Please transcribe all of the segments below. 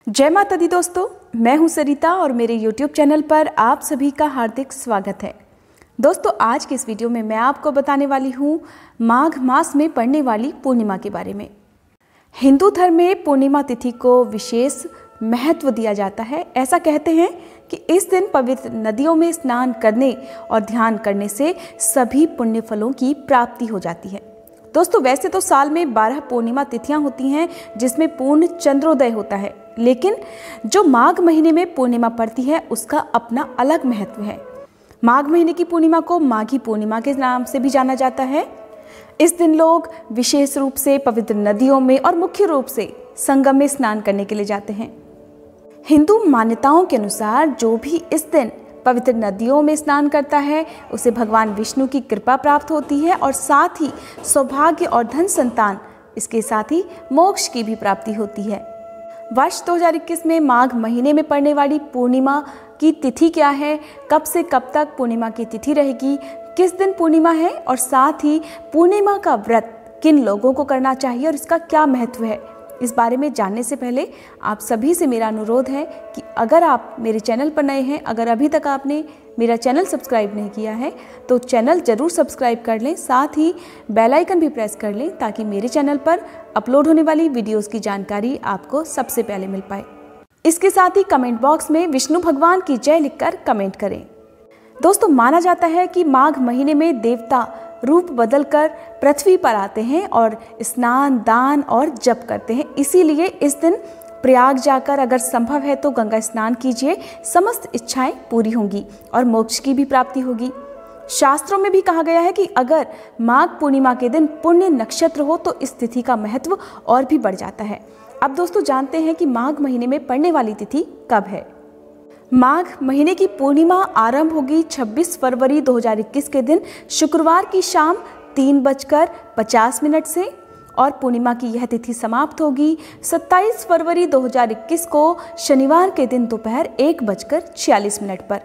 जय माता दी दोस्तों, मैं हूं सरिता और मेरे YouTube चैनल पर आप सभी का हार्दिक स्वागत है। दोस्तों, आज की इस वीडियो में मैं आपको बताने वाली हूं माघ मास में पड़ने वाली पूर्णिमा के बारे में। हिंदू धर्म में पूर्णिमा तिथि को विशेष महत्व दिया जाता है। ऐसा कहते हैं कि इस दिन पवित्र नदियों में स्नान करने और ध्यान करने से सभी पुण्य फलों की प्राप्ति हो जाती है। दोस्तों, वैसे तो साल में 12 पूर्णिमा तिथियां होती हैं जिसमें पूर्ण चंद्रोदय होता है, लेकिन जो माघ महीने में पूर्णिमा पड़ती है उसका अपना अलग महत्व है। माघ महीने की पूर्णिमा को माघी पूर्णिमा के नाम से भी जाना जाता है। इस दिन लोग विशेष रूप से पवित्र नदियों में और मुख्य रूप से संगम में स्नान करने के लिए जाते हैं। हिंदू मान्यताओं के अनुसार जो भी इस दिन पवित्र नदियों में स्नान करता है उसे भगवान विष्णु की कृपा प्राप्त होती है और साथ ही सौभाग्य और धन संतान, इसके साथ ही मोक्ष की भी प्राप्ति होती है। वर्ष 2021 में माघ महीने में पड़ने वाली पूर्णिमा की तिथि क्या है, कब से कब तक पूर्णिमा की तिथि रहेगी, किस दिन पूर्णिमा है और साथ ही पूर्णिमा का व्रत किन लोगों को करना चाहिए और इसका क्या महत्व है, इस बारे में जानने से पहले आप सभी से मेरा अनुरोध है कि अगर आप मेरे चैनल पर नए हैं, अगर अभी तक आपने मेरा चैनल सब्सक्राइब नहीं किया है तो चैनल ज़रूर सब्सक्राइब कर लें, साथ ही बेल आइकन भी प्रेस कर लें ताकि मेरे चैनल पर अपलोड होने वाली वीडियोस की जानकारी आपको सबसे पहले मिल पाए। इसके साथ ही कमेंट बॉक्स में विष्णु भगवान की जय लिखकर कमेंट करें। दोस्तों, माना जाता है कि माघ महीने में देवता रूप बदलकर पृथ्वी पर आते हैं और स्नान, दान और जप करते हैं। इसीलिए इस दिन प्रयाग जाकर अगर संभव है तो गंगा स्नान कीजिए, समस्त इच्छाएं पूरी होंगी और मोक्ष की भी प्राप्ति होगी। शास्त्रों में भी कहा गया है कि अगर माघ पूर्णिमा के दिन पुण्य नक्षत्र हो तो इस तिथि का महत्व और भी बढ़ जाता है। अब दोस्तों, जानते हैं कि माघ महीने में पड़ने वाली तिथि कब है। माघ महीने की पूर्णिमा आरंभ होगी 26 फरवरी 2021 के दिन शुक्रवार की शाम 3:50 से और पूर्णिमा की यह तिथि समाप्त होगी 27 फरवरी 2021 को शनिवार के दिन दोपहर 1:46 पर।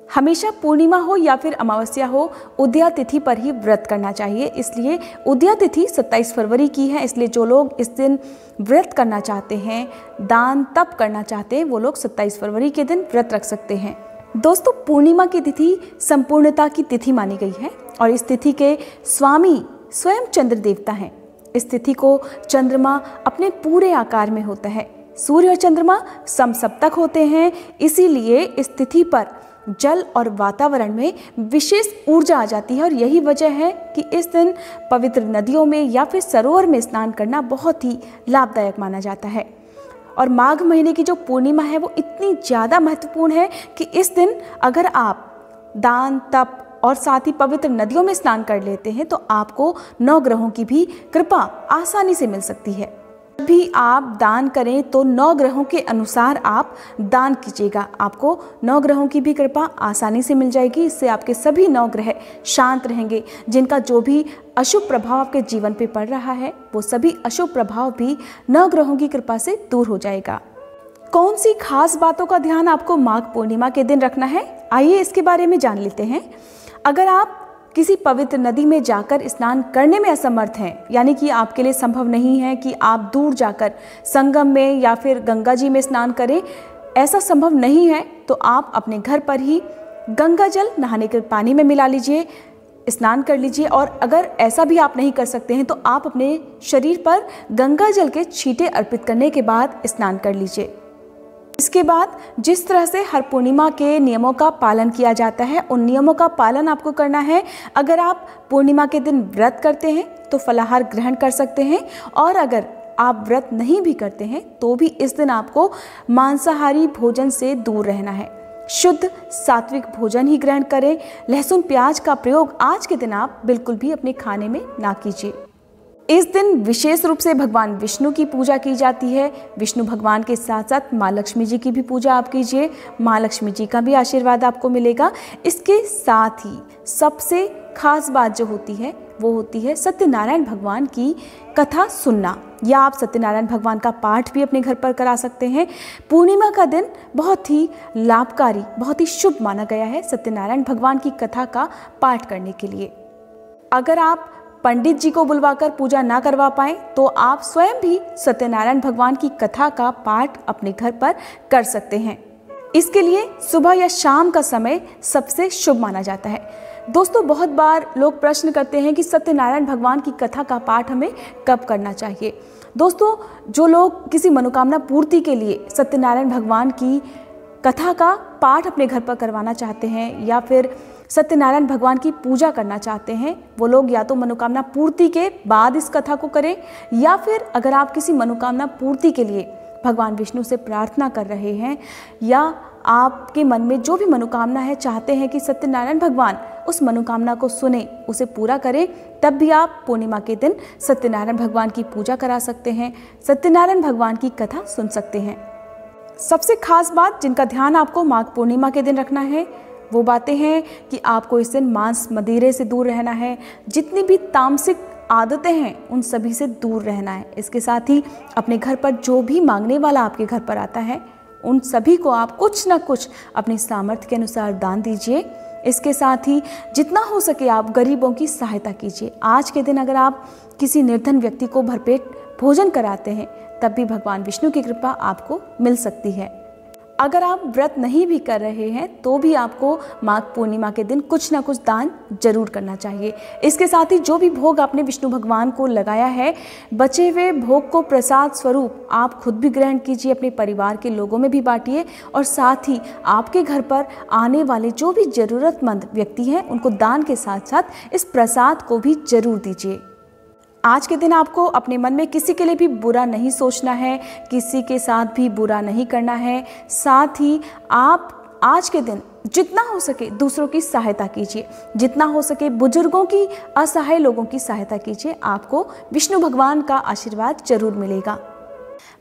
हमेशा पूर्णिमा हो या फिर अमावस्या हो, उदया तिथि पर ही व्रत करना चाहिए। इसलिए उदया तिथि 27 फरवरी की है, इसलिए जो लोग इस दिन व्रत करना चाहते हैं, दान तप करना चाहते हैं, वो लोग 27 फरवरी के दिन व्रत रख सकते हैं। दोस्तों, पूर्णिमा की तिथि संपूर्णता की तिथि मानी गई है और इस तिथि के स्वामी स्वयं चंद्र देवता हैं। इस तिथि को चंद्रमा अपने पूरे आकार में होता है। सूर्य और चंद्रमा समसप्तक होते हैं, इसीलिए इस तिथि पर जल और वातावरण में विशेष ऊर्जा आ जाती है और यही वजह है कि इस दिन पवित्र नदियों में या फिर सरोवर में स्नान करना बहुत ही लाभदायक माना जाता है। और माघ महीने की जो पूर्णिमा है वो इतनी ज़्यादा महत्वपूर्ण है कि इस दिन अगर आप दान तप और साथ ही पवित्र नदियों में स्नान कर लेते हैं तो आपको 9 ग्रहों की भी कृपा आसानी से मिल सकती है। जब भी आप दान करें तो 9 ग्रहों के अनुसार आप दान कीजिएगा, आपको 9 ग्रहों की भी कृपा आसानी से मिल जाएगी। इससे आपके सभी 9 ग्रह शांत रहेंगे। जिनका जो भी अशुभ प्रभाव आपके जीवन पे पड़ रहा है वो सभी अशुभ प्रभाव भी 9 ग्रहों की कृपा से दूर हो जाएगा। कौन सी खास बातों का ध्यान आपको माघ पूर्णिमा के दिन रखना है, आइए इसके बारे में जान लेते हैं। अगर आप किसी पवित्र नदी में जाकर स्नान करने में असमर्थ हैं, यानी कि आपके लिए संभव नहीं है कि आप दूर जाकर संगम में या फिर गंगा जी में स्नान करें, ऐसा संभव नहीं है, तो आप अपने घर पर ही गंगा जल नहाने के पानी में मिला लीजिए, स्नान कर लीजिए। और अगर ऐसा भी आप नहीं कर सकते हैं तो आप अपने शरीर पर गंगा जल के छींटे अर्पित करने के बाद स्नान कर लीजिए। इसके बाद जिस तरह से हर पूर्णिमा के नियमों का पालन किया जाता है उन नियमों का पालन आपको करना है। अगर आप पूर्णिमा के दिन व्रत करते हैं तो फलाहार ग्रहण कर सकते हैं और अगर आप व्रत नहीं भी करते हैं तो भी इस दिन आपको मांसाहारी भोजन से दूर रहना है। शुद्ध सात्विक भोजन ही ग्रहण करें। लहसुन प्याज का प्रयोग आज के दिन आप बिल्कुल भी अपने खाने में ना कीजिए। इस दिन विशेष रूप से भगवान विष्णु की पूजा की जाती है। विष्णु भगवान के साथ साथ माँ लक्ष्मी जी की भी पूजा आप कीजिए, माँ लक्ष्मी जी का भी आशीर्वाद आपको मिलेगा। इसके साथ ही सबसे खास बात जो होती है वो होती है सत्यनारायण भगवान की कथा सुनना, या आप सत्यनारायण भगवान का पाठ भी अपने घर पर करा सकते हैं। पूर्णिमा का दिन बहुत ही लाभकारी, बहुत ही शुभ माना गया है सत्यनारायण भगवान की कथा का पाठ करने के लिए। अगर आप पंडित जी को बुलवाकर पूजा ना करवा पाएं तो आप स्वयं भी सत्यनारायण भगवान की कथा का पाठ अपने घर पर कर सकते हैं। इसके लिए सुबह या शाम का समय सबसे शुभ माना जाता है। दोस्तों, बहुत बार लोग प्रश्न करते हैं कि सत्यनारायण भगवान की कथा का पाठ हमें कब करना चाहिए। दोस्तों, जो लोग किसी मनोकामना पूर्ति के लिए सत्यनारायण भगवान की कथा का पाठ अपने घर पर करवाना चाहते हैं या फिर सत्यनारायण भगवान की पूजा करना चाहते हैं, वो लोग या तो मनोकामना पूर्ति के बाद इस कथा को करें, या फिर अगर आप किसी मनोकामना पूर्ति के लिए भगवान विष्णु से प्रार्थना कर रहे हैं या आपके मन में जो भी मनोकामना है, चाहते हैं कि सत्यनारायण भगवान उस मनोकामना को सुने, उसे पूरा करें, तब भी आप पूर्णिमा के दिन सत्यनारायण भगवान की पूजा करा सकते हैं, सत्यनारायण भगवान की कथा सुन सकते हैं। सबसे खास बात जिनका ध्यान आपको माघ पूर्णिमा के दिन रखना है वो बातें हैं कि आपको इस दिन मांस मदिरे से दूर रहना है, जितनी भी तामसिक आदतें हैं उन सभी से दूर रहना है। इसके साथ ही अपने घर पर जो भी मांगने वाला आपके घर पर आता है उन सभी को आप कुछ ना कुछ अपनी सामर्थ्य के अनुसार दान दीजिए। इसके साथ ही जितना हो सके आप गरीबों की सहायता कीजिए। आज के दिन अगर आप किसी निर्धन व्यक्ति को भरपेट भोजन कराते हैं तब भी भगवान विष्णु की कृपा आपको मिल सकती है। अगर आप व्रत नहीं भी कर रहे हैं तो भी आपको माघ पूर्णिमा के दिन कुछ ना कुछ दान जरूर करना चाहिए। इसके साथ ही जो भी भोग आपने विष्णु भगवान को लगाया है, बचे हुए भोग को प्रसाद स्वरूप आप खुद भी ग्रहण कीजिए, अपने परिवार के लोगों में भी बांटिए और साथ ही आपके घर पर आने वाले जो भी ज़रूरतमंद व्यक्ति हैं उनको दान के साथ साथ इस प्रसाद को भी जरूर दीजिए। आज के दिन आपको अपने मन में किसी के लिए भी बुरा नहीं सोचना है, किसी के साथ भी बुरा नहीं करना है। साथ ही आप आज के दिन जितना हो सके दूसरों की सहायता कीजिए, जितना हो सके बुजुर्गों की, असहाय लोगों की सहायता कीजिए। आपको विष्णु भगवान का आशीर्वाद जरूर मिलेगा।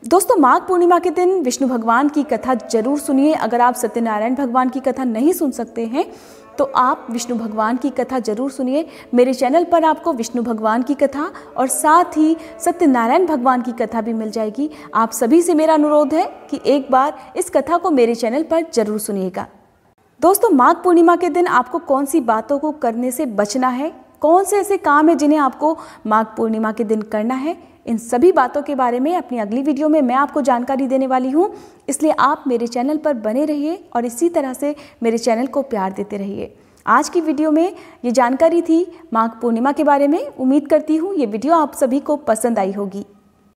दोस्तों, माघ पूर्णिमा के दिन विष्णु भगवान की कथा जरूर सुनिए। अगर आप सत्यनारायण भगवान की कथा नहीं सुन सकते हैं तो आप विष्णु भगवान की कथा जरूर सुनिए। मेरे चैनल पर आपको विष्णु भगवान की कथा और साथ ही सत्यनारायण भगवान की कथा भी मिल जाएगी। आप सभी से मेरा अनुरोध है कि एक बार इस कथा को मेरे चैनल पर जरूर सुनिएगा। दोस्तों, माघ पूर्णिमा के दिन आपको कौन सी बातों को करने से बचना है, कौन से ऐसे काम है जिन्हें आपको माघ पूर्णिमा के दिन करना है, इन सभी बातों के बारे में अपनी अगली वीडियो में मैं आपको जानकारी देने वाली हूँ। इसलिए आप मेरे चैनल पर बने रहिए और इसी तरह से मेरे चैनल को प्यार देते रहिए। आज की वीडियो में ये जानकारी थी माघ पूर्णिमा के बारे में। उम्मीद करती हूँ ये वीडियो आप सभी को पसंद आई होगी।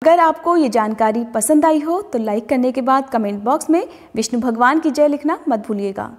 अगर आपको ये जानकारी पसंद आई हो तो लाइक करने के बाद कमेंट बॉक्स में विष्णु भगवान की जय लिखना मत भूलिएगा।